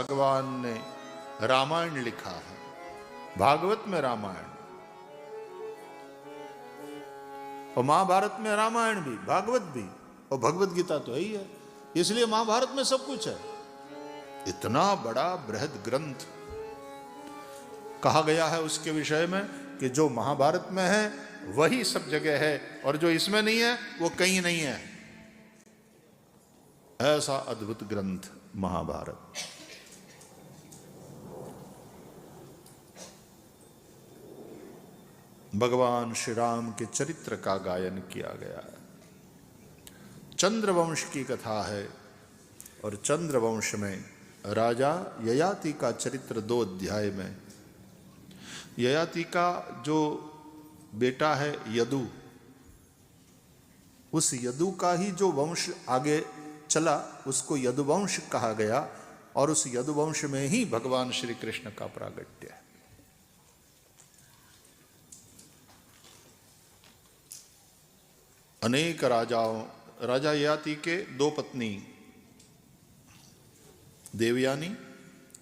भगवान ने रामायण लिखा है, भागवत में रामायण और महाभारत में रामायण भी, भागवत भी, और भगवत गीता तो ही है, इसलिए महाभारत में सब कुछ है। इतना बड़ा बृहद ग्रंथ कहा गया है उसके विषय में कि जो महाभारत में है वही सब जगह है और जो इसमें नहीं है वो कहीं नहीं है। ऐसा अद्भुत ग्रंथ महाभारत। भगवान श्री राम के चरित्र का गायन किया गया है। चंद्रवंश की कथा है और चंद्रवंश में राजा ययाति का चरित्र 2 अध्याय में। ययाति का जो बेटा है यदु, उस यदु का ही जो वंश आगे चला उसको यदुवंश कहा गया और उस यदुवंश में ही भगवान श्री कृष्ण का प्रागट्य है। अनेक राजाओं, राजा ययाति के 2 पत्नी देवयानी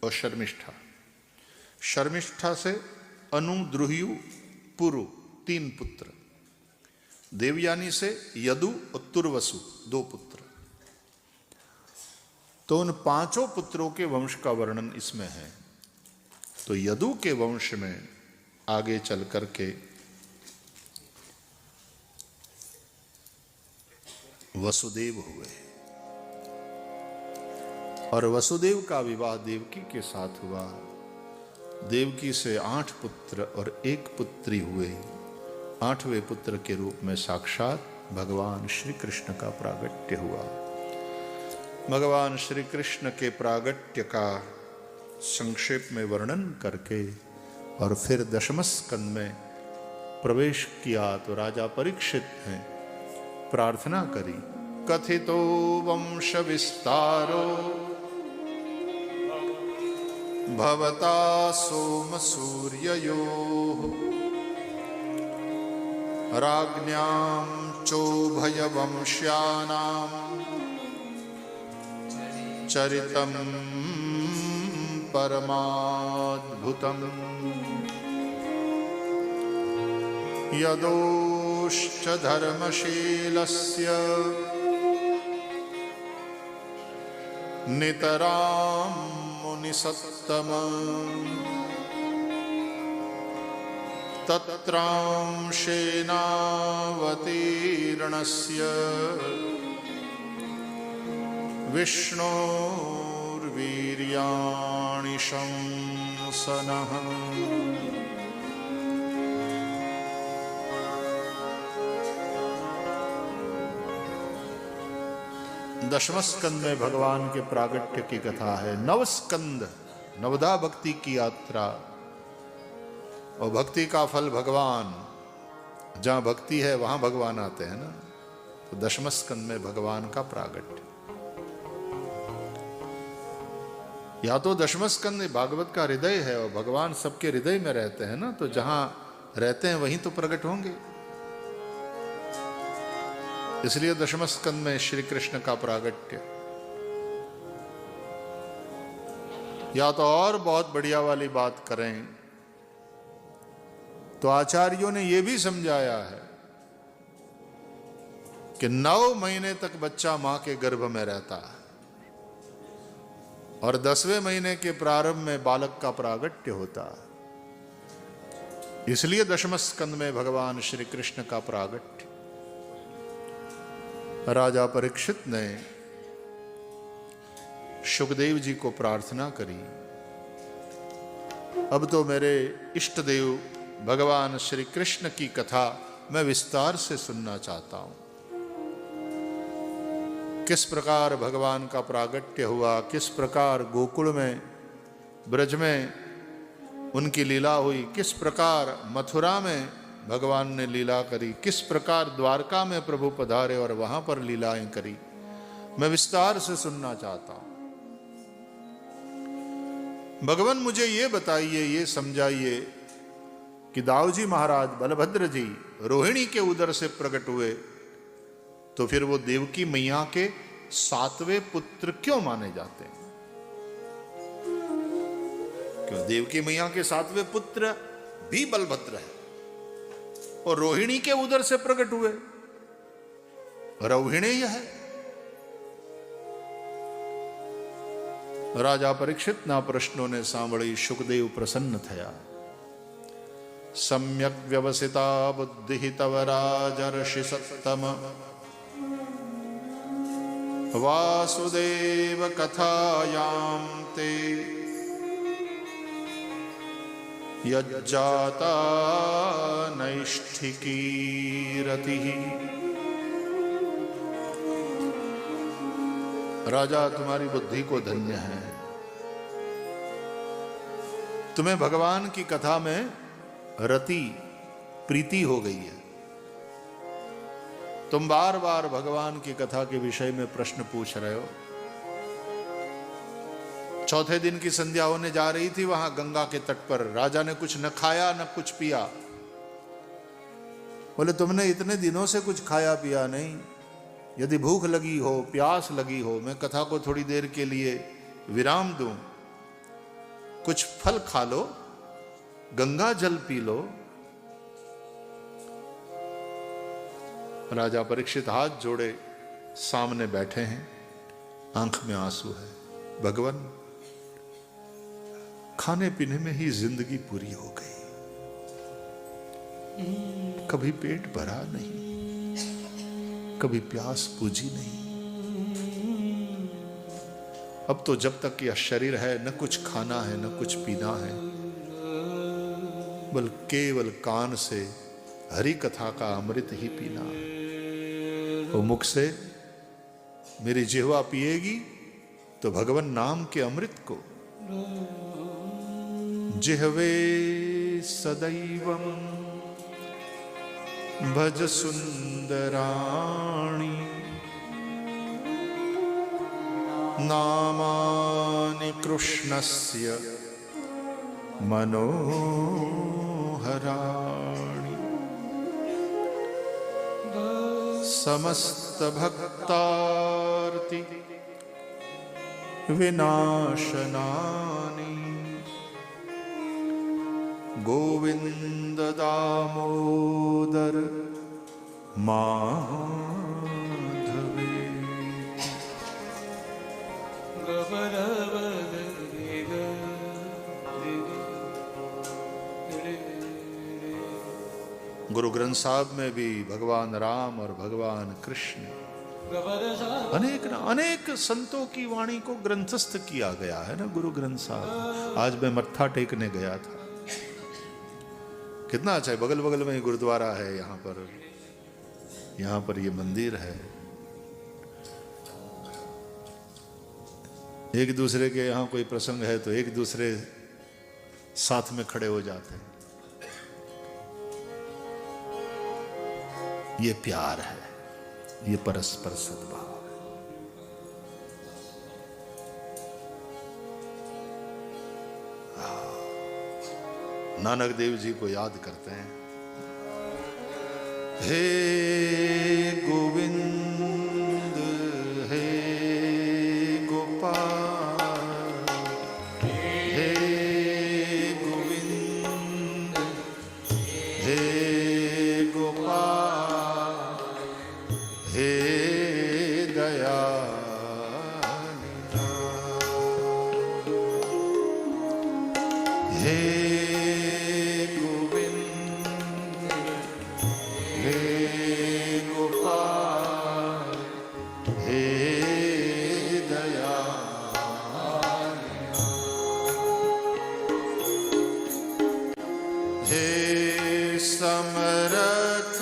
और शर्मिष्ठा। शर्मिष्ठा से अनु, द्रुह्यु, पुरु 3 पुत्र। देवयानी से यदु और तुर्वसु 2 पुत्र। तो उन 5 पुत्रों के वंश का वर्णन इसमें है। तो यदु के वंश में आगे चल करके वसुदेव हुए और वसुदेव का विवाह देवकी के साथ हुआ। देवकी से 8 पुत्र और 1 पुत्री हुए। 8वें पुत्र के रूप में साक्षात भगवान श्री कृष्ण का प्रागट्य हुआ। भगवान श्री कृष्ण के प्रागट्य का संक्षेप में वर्णन करके और फिर दशम स्कंद में प्रवेश किया तो राजा परीक्षित ने प्रार्थना करी, कथितो वंश विस्तारो भवता सोम सूर्ययोः राज्ञां चोभय वंश्यानां चरितं परमाद्भुतम् यदोश्च धर्मशीलस्य नितरां मुनिसत्तम तत्रांशेनावतीर्णस्य विष्णोर्वीर्याणि शंसनः। दशम स्कंद में भगवान के प्रागट्य की कथा है। नवस्कंद, नवदा भक्ति की यात्रा और भक्ति का फल भगवान। जहां भक्ति है वहां भगवान आते हैं ना। तो दशम स्कंद में भगवान का प्रागट्य। या तो दशम स्कंद भागवत का हृदय है और भगवान सबके हृदय में रहते हैं ना, तो जहां रहते हैं वहीं तो प्रकट होंगे। इसलिए दशम स्कंद में श्री कृष्ण का प्रागट्य। या तो और बहुत बढ़िया वाली बात करें तो आचार्यों ने यह भी समझाया है कि 9 महीने तक बच्चा मां के गर्भ में रहता है और 10वें महीने के प्रारंभ में बालक का प्रागट्य होता है। इसलिए दशम स्कंद में भगवान श्री कृष्ण का प्रागट्य। राजा परीक्षित ने शुकदेव जी को प्रार्थना करी, अब तो मेरे इष्ट देव भगवान श्री कृष्ण की कथा मैं विस्तार से सुनना चाहता हूं। किस प्रकार भगवान का प्रागट्य हुआ, किस प्रकार गोकुल में, ब्रज में उनकी लीला हुई, किस प्रकार मथुरा में भगवान ने लीला करी, किस प्रकार द्वारका में प्रभु पधारे और वहां पर लीलाएं करी, मैं विस्तार से सुनना चाहता हूं। भगवान मुझे ये बताइए, ये समझाइए कि दाऊजी महाराज बलभद्र जी रोहिणी के उदर से प्रकट हुए तो फिर वो देवकी मैया के 7वें पुत्र क्यों माने जाते हैं? क्यों? देवकी मैया के 7वें पुत्र भी बलभद्र है और रोहिणी के उदर से प्रकट हुए रोहिणी है। राजा परीक्षित ना प्रश्नों ने सांभળી सुखदेव प्रसन्न थया। सम्यक व्यवसिता बुद्धि तव राजर्षि सत्तम वासुदेव कथायां ते यज्जाता नैष्ठिकी रतिः। राजा तुम्हारी बुद्धि को धन्य है, तुम्हें भगवान की कथा में रति प्रीति हो गई है। तुम बार बार भगवान की कथा के विषय में प्रश्न पूछ रहे हो। चौथे दिन की संध्या होने जा रही थी, वहां गंगा के तट पर राजा ने कुछ न खाया न कुछ पिया। बोले तुमने इतने दिनों से कुछ खाया पिया नहीं, यदि भूख लगी हो प्यास लगी हो मैं कथा को थोड़ी देर के लिए विराम दूं, कुछ फल खा लो, गंगा जल पी लो। राजा परीक्षित हाथ जोड़े सामने बैठे हैं, आंख में आंसू है। भगवान खाने पीने में ही जिंदगी पूरी हो गई, कभी पेट भरा नहीं, कभी प्यास बुझी नहीं। अब तो जब तक यह शरीर है न कुछ खाना है न कुछ पीना है, बल केवल कान से हरि कथा का अमृत ही पीना। वो मुख से मेरी जिह्वा पिएगी तो भगवान नाम के अमृत को। जिह्वे सदैवं भज सुंदराणी नामानि कृष्णस्य मनोहराणि। समस्त भक्तार्ति विनाशनानि गोविंद दामोदर माधवे। गुरु ग्रंथ साहब में भी भगवान राम और भगवान कृष्ण अनेक संतों की वाणी को ग्रंथस्थ किया गया है ना गुरु ग्रंथ साहब। आज मैं मत्था टेकने गया था, कितना अच्छा है, बगल बगल में ही गुरुद्वारा है, यहाँ पर ये मंदिर है। एक दूसरे के यहाँ कोई प्रसंग है तो एक दूसरे साथ में खड़े हो जाते हैं। ये प्यार है, ये परस्पर सद्भाव है। नानक देव जी को याद करते हैं। हे गोविंद हे गोपाल, हे गोविंद हे गोपाल, हे दयानिधान, हे समरथ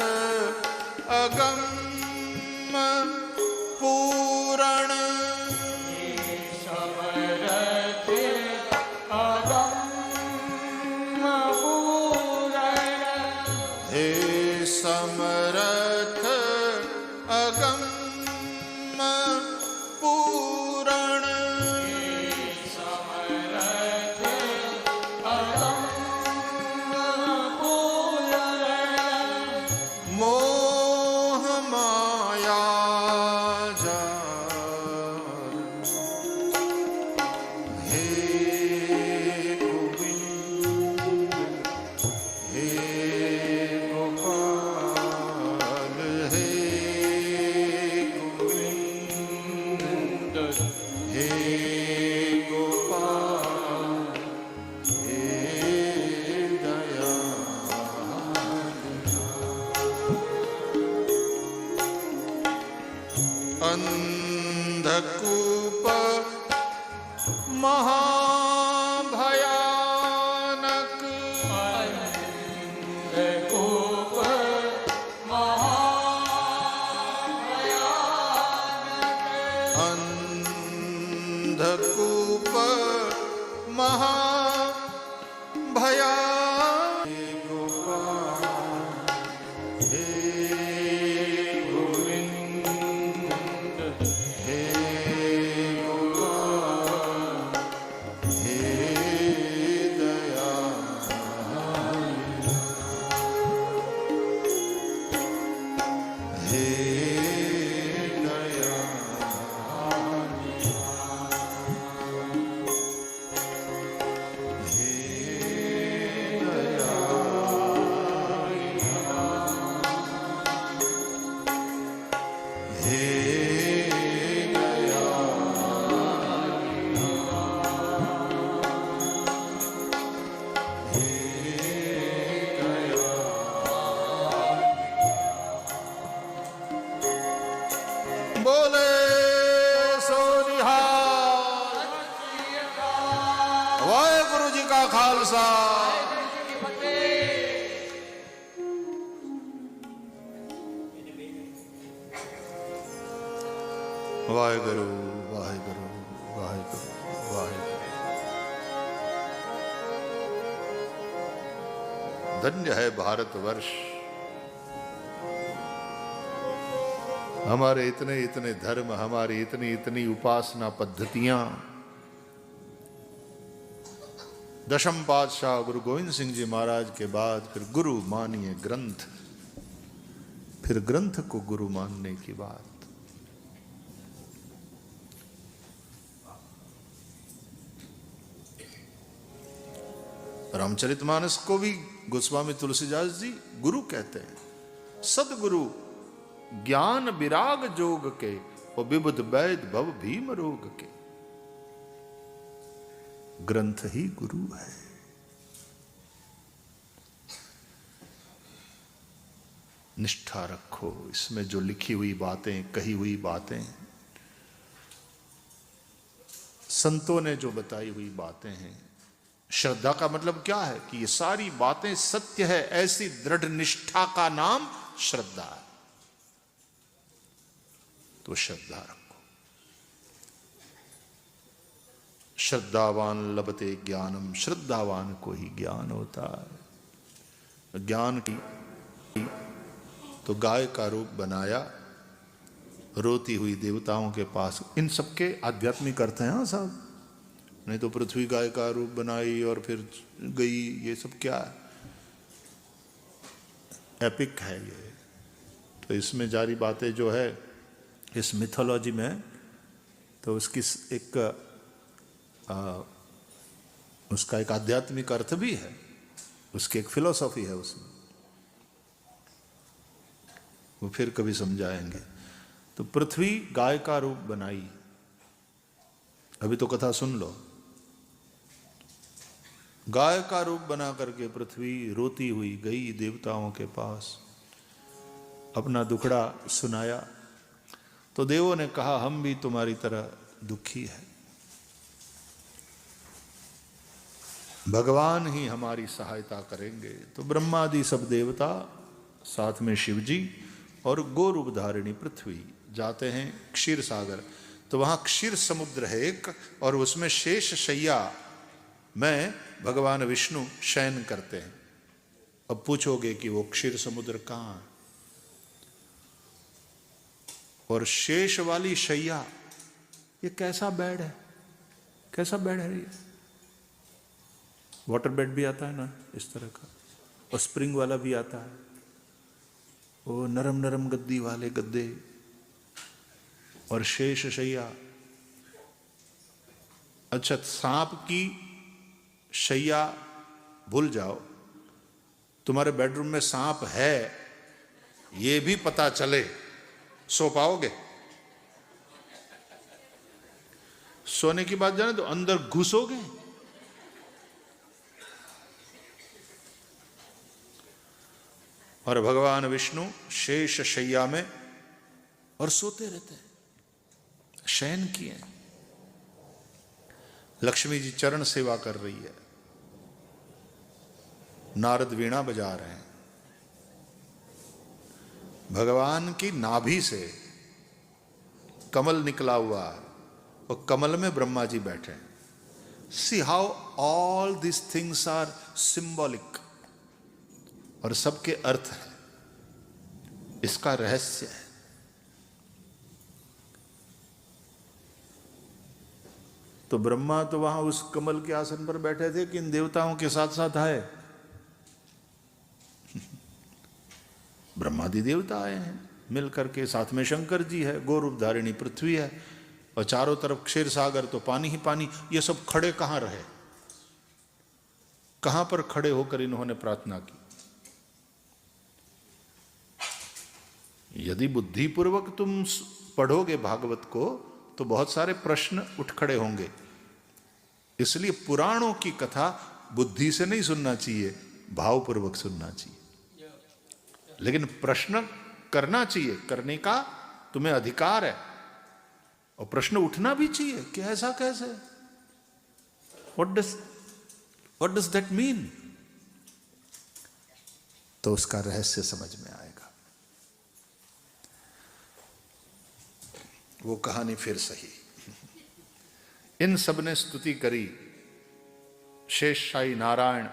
अगम पूरण, समरथ अगम पूरण, हे समरथ अगम पूरण, समरथ अगम पूरण, महाभयानक अंधकूप महाभया बोले सो निहाल। वाहेगुरु जी का खालसा वाहेगुरु वाहेगुरु वाहेगुरु वाहेगुरु। धन्य है भारतवर्ष, हमारे इतने इतने धर्म, हमारी इतनी इतनी उपासना पद्धतियां। दशम पातशाह गुरु गोविंद सिंह जी महाराज के बाद फिर गुरु मानिए ग्रंथ, फिर ग्रंथ को गुरु मानने की बात। रामचरितमानस को भी गोस्वामी तुलसीदास जी गुरु कहते हैं। सदगुरु ज्ञान विराग जोग के, और विबुध वैद भव भीम रोग के। ग्रंथ ही गुरु है। निष्ठा रखो, इसमें जो लिखी हुई बातें, कही हुई बातें, संतों ने जो बताई हुई बातें हैं। श्रद्धा का मतलब क्या है कि ये सारी बातें सत्य है, ऐसी दृढ़ निष्ठा का नाम श्रद्धा है। तो श्रद्धा रखो। श्रद्धावान लभते ज्ञानम, श्रद्धावान को ही ज्ञान होता है। ज्ञान की तो गाय का रूप बनाया, रोती हुई देवताओं के पास। इन सबके आध्यात्मिक अर्थ हैं साहब, नहीं तो पृथ्वी गाय का रूप बनाई और फिर गई, ये सब क्या है? एपिक है ये। तो इसमें जारी बातें जो है इस मिथोलॉजी में, तो उसकी उसका एक आध्यात्मिक अर्थ भी है, उसकी एक फिलॉसफी है उसमें, वो फिर कभी समझाएंगे। तो पृथ्वी गाय का रूप बनाई, अभी तो कथा सुन लो। गाय का रूप बना करके पृथ्वी रोती हुई गई देवताओं के पास, अपना दुखड़ा सुनाया। तो देवों ने कहा हम भी तुम्हारी तरह दुखी है, भगवान ही हमारी सहायता करेंगे। तो ब्रह्मादि सब देवता, साथ में शिव जी और गो रूप धारिणी पृथ्वी जाते हैं क्षीर सागर। तो वहां क्षीर समुद्र है एक, और उसमें शेष शैया में भगवान विष्णु शयन करते हैं। अब पूछोगे कि वो क्षीर समुद्र कहाँ है? और शेष वाली शैया, ये कैसा बेड है? कैसा बेड है ये? वाटर बेड भी आता है ना इस तरह का, और स्प्रिंग वाला भी आता है, वो नरम नरम गद्दी वाले गद्दे और शेष शैया। अच्छा, सांप की शैया भूल जाओ, तुम्हारे बेडरूम में सांप है ये भी पता चले, सो पाओगे? सोने की बात जाने तो अंदर घुसोगे? और भगवान विष्णु शेष शैया में और सोते रहते हैं, शयन किए। लक्ष्मी जी चरण सेवा कर रही है, नारद वीणा बजा रहे हैं, भगवान की नाभि से कमल निकला हुआ है और कमल में ब्रह्मा जी बैठे हैं। See how all this things are symbolic, और सबके अर्थ है, इसका रहस्य है। तो ब्रह्मा तो वहां उस कमल के आसन पर बैठे थे कि इन देवताओं के साथ साथ आए, ब्रह्मादि देवता आए हैं मिलकर के, साथ में शंकर जी है, गौरूप धारिणी पृथ्वी है, और चारों तरफ क्षीर सागर तो पानी ही पानी। ये सब खड़े कहां रहे, कहां पर खड़े होकर इन्होंने प्रार्थना की? यदि बुद्धिपूर्वक तुम पढ़ोगे भागवत को तो बहुत सारे प्रश्न उठ खड़े होंगे। इसलिए पुराणों की कथा बुद्धि से नहीं सुनना चाहिए, भावपूर्वक सुनना चाहिए। लेकिन प्रश्न करना चाहिए, करने का तुम्हें अधिकार है, और प्रश्न उठना भी चाहिए कि ऐसा कैसे, व्हाट डज दैट मीन? तो उसका रहस्य समझ में आएगा। वो कहानी फिर सही। इन सब ने स्तुति करी, शेषशाही नारायण